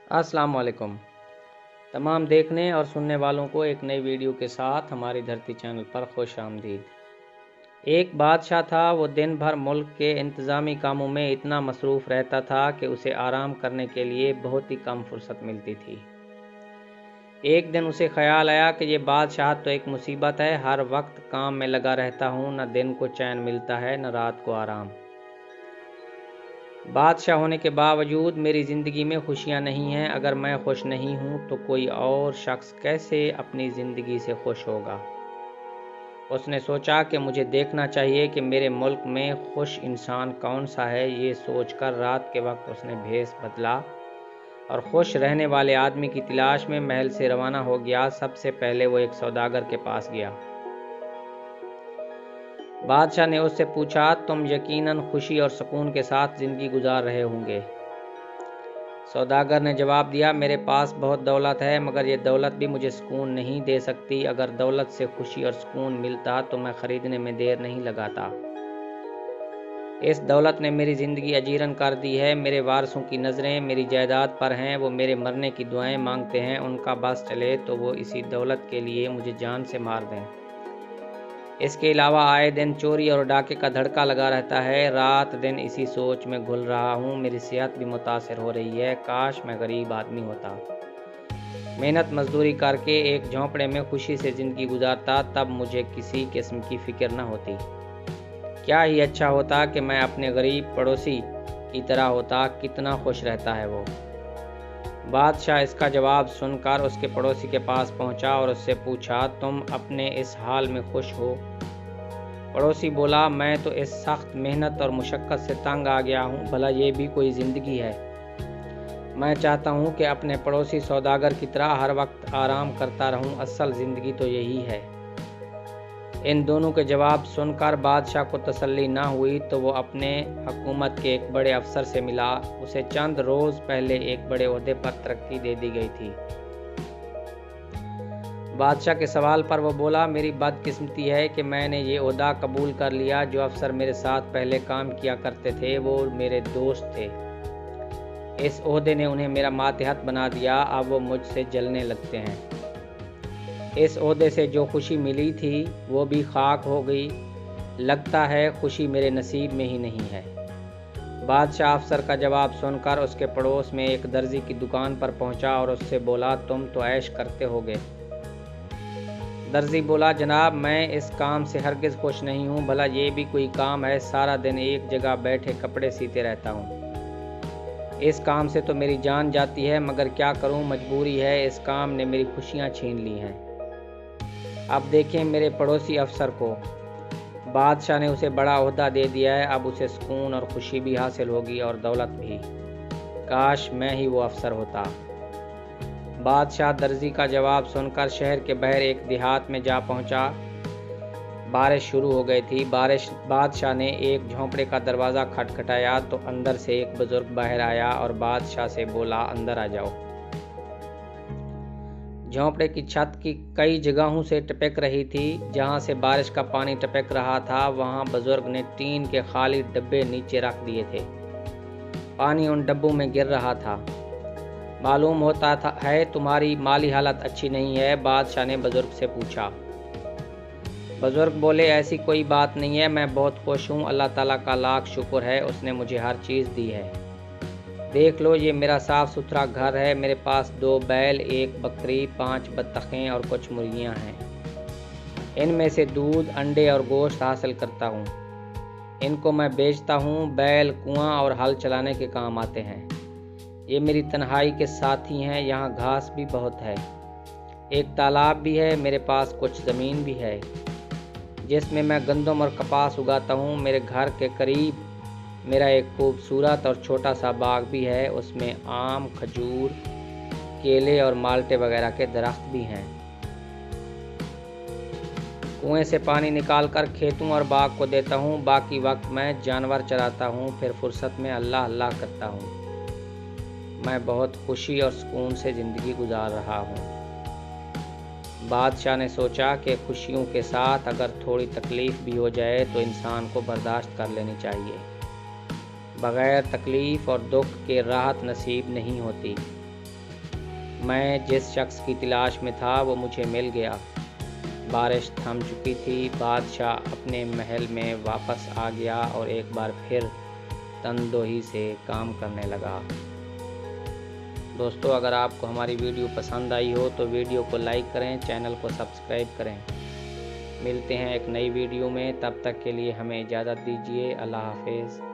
अस्सलाम वालेकुम। तमाम देखने और सुनने वालों को एक नई वीडियो के साथ हमारी धरती चैनल पर खुश आमदीद। एक बादशाह था, वो दिन भर मुल्क के इंतज़ामी कामों में इतना मसरूफ़ रहता था कि उसे आराम करने के लिए बहुत ही कम फुर्सत मिलती थी। एक दिन उसे ख्याल आया कि ये बादशाह तो एक मुसीबत है, हर वक्त काम में लगा रहता हूँ, न दिन को चैन मिलता है न रात को आराम। बादशाह होने के बावजूद मेरी ज़िंदगी में खुशियाँ नहीं हैं। अगर मैं खुश नहीं हूँ तो कोई और शख्स कैसे अपनी ज़िंदगी से खुश होगा। उसने सोचा कि मुझे देखना चाहिए कि मेरे मुल्क में खुश इंसान कौन सा है। ये सोचकर रात के वक्त उसने भेष बदला और खुश रहने वाले आदमी की तलाश में महल से रवाना हो गया। सबसे पहले वो एक सौदागर के पास गया। बादशाह ने उससे पूछा, तुम यकीनन खुशी और सुकून के साथ ज़िंदगी गुजार रहे होंगे। सौदागर ने जवाब दिया, मेरे पास बहुत दौलत है, मगर ये दौलत भी मुझे सुकून नहीं दे सकती। अगर दौलत से खुशी और सुकून मिलता तो मैं ख़रीदने में देर नहीं लगाता। इस दौलत ने मेरी ज़िंदगी अजीरन कर दी है। मेरे वारसों की नज़रें मेरी जायदाद पर हैं, वो मेरे मरने की दुआएं मांगते हैं। उनका बस चले तो वो इसी दौलत के लिए मुझे जान से मार दें। इसके अलावा आए दिन चोरी और डाके का धड़का लगा रहता है। रात दिन इसी सोच में घुल रहा हूँ। मेरी सेहत भी मुतासिर हो रही है। काश मैं गरीब आदमी होता, मेहनत मजदूरी करके एक झोंपड़े में खुशी से ज़िंदगी गुजारता, तब मुझे किसी किस्म की फ़िक्र न होती। क्या ही अच्छा होता कि मैं अपने गरीब पड़ोसी की तरह होता। कितना खुश रहता है वो। बादशाह इसका जवाब सुनकर उसके पड़ोसी के पास पहुंचा और उससे पूछा, तुम अपने इस हाल में खुश हो? पड़ोसी बोला, मैं तो इस सख्त मेहनत और मुशक्क़त से तंग आ गया हूँ। भला ये भी कोई ज़िंदगी है? मैं चाहता हूँ कि अपने पड़ोसी सौदागर की तरह हर वक्त आराम करता रहूँ। असल ज़िंदगी तो यही है। इन दोनों के जवाब सुनकर बादशाह को तसल्ली ना हुई तो वो अपने हुकूमत के एक बड़े अफसर से मिला। उसे चंद रोज़ पहले एक बड़े ओहदे पर तरक्की दे दी गई थी। बादशाह के सवाल पर वो बोला, मेरी बदकिस्मती है कि मैंने ये ओहदा कबूल कर लिया। जो अफसर मेरे साथ पहले काम किया करते थे वो मेरे दोस्त थे। इस ओहदे ने उन्हें मेरा मातहत बना दिया। अब वो मुझसे जलने लगते हैं। इस ओहदे से जो खुशी मिली थी वो भी खाक हो गई। लगता है खुशी मेरे नसीब में ही नहीं है। बादशाह अफसर का जवाब सुनकर उसके पड़ोस में एक दर्जी की दुकान पर पहुंचा और उससे बोला, तुम तो ऐश करते होगे। दर्जी बोला, जनाब मैं इस काम से हरगिज़ खुश नहीं हूँ। भला ये भी कोई काम है? सारा दिन एक जगह बैठे कपड़े सीते रहता हूँ। इस काम से तो मेरी जान जाती है, मगर क्या करूँ, मजबूरी है। इस काम ने मेरी खुशियाँ छीन ली हैं। अब देखें मेरे पड़ोसी अफसर को। बादशाह ने उसे बड़ा ओहदा दे दिया है। अब उसे सुकून और खुशी भी हासिल होगी और दौलत भी। काश मैं ही वो अफसर होता। बादशाह दर्जी का जवाब सुनकर शहर के बाहर एक देहात में जा पहुंचा। बारिश शुरू हो गई थी। बादशाह ने एक झोंपड़े का दरवाज़ा खटखटाया तो अंदर से एक बुजुर्ग बाहर आया और बादशाह से बोला, अंदर आ जाओ। झोंपड़े की छत की कई जगहों से टपक रही थी। जहां से बारिश का पानी टपक रहा था वहां बुजुर्ग ने टीन के खाली डब्बे नीचे रख दिए थे। पानी उन डब्बों में गिर रहा था। मालूम होता है तुम्हारी माली हालत अच्छी नहीं है? बादशाह ने बुजुर्ग से पूछा। बुजुर्ग बोले, ऐसी कोई बात नहीं है, मैं बहुत खुश हूँ। अल्लाह ताला का लाख शुक्र है, उसने मुझे हर चीज़ दी है। देख लो, ये मेरा साफ़ सुथरा घर है। मेरे पास 2 बैल, 1 बकरी, 5 बत्तखें और कुछ मुर्गियाँ हैं। इनमें से दूध, अंडे और गोश्त हासिल करता हूँ। इनको मैं बेचता हूँ। बैल कुआं और हल चलाने के काम आते हैं। ये मेरी तन्हाई के साथी हैं। यहाँ घास भी बहुत है। एक तालाब भी है। मेरे पास कुछ ज़मीन भी है जिसमें मैं गंदम और कपास उगाता हूँ। मेरे घर के करीब मेरा एक खूबसूरत और छोटा सा बाग भी है। उसमें आम, खजूर, केले और माल्टे वगैरह के दरख्त भी हैं। कुएं से पानी निकालकर खेतों और बाग को देता हूँ। बाकी वक्त मैं जानवर चराता हूँ। फिर फुर्सत में अल्लाह अल्लाह करता हूँ। मैं बहुत खुशी और सुकून से ज़िंदगी गुजार रहा हूँ। बादशाह ने सोचा कि खुशियों के साथ अगर थोड़ी तकलीफ़ भी हो जाए तो इंसान को बर्दाश्त कर लेनी चाहिए। बग़ैर तकलीफ़ और दुख के राहत नसीब नहीं होती। मैं जिस शख्स की तलाश में था वो मुझे मिल गया। बारिश थम चुकी थी। बादशाह अपने महल में वापस आ गया और एक बार फिर तनदोही से काम करने लगा। दोस्तों, अगर आपको हमारी वीडियो पसंद आई हो तो वीडियो को लाइक करें, चैनल को सब्सक्राइब करें। मिलते हैं एक नई वीडियो में, तब तक के लिए हमें इजाज़त दीजिए। अल्लाह हाफिज़।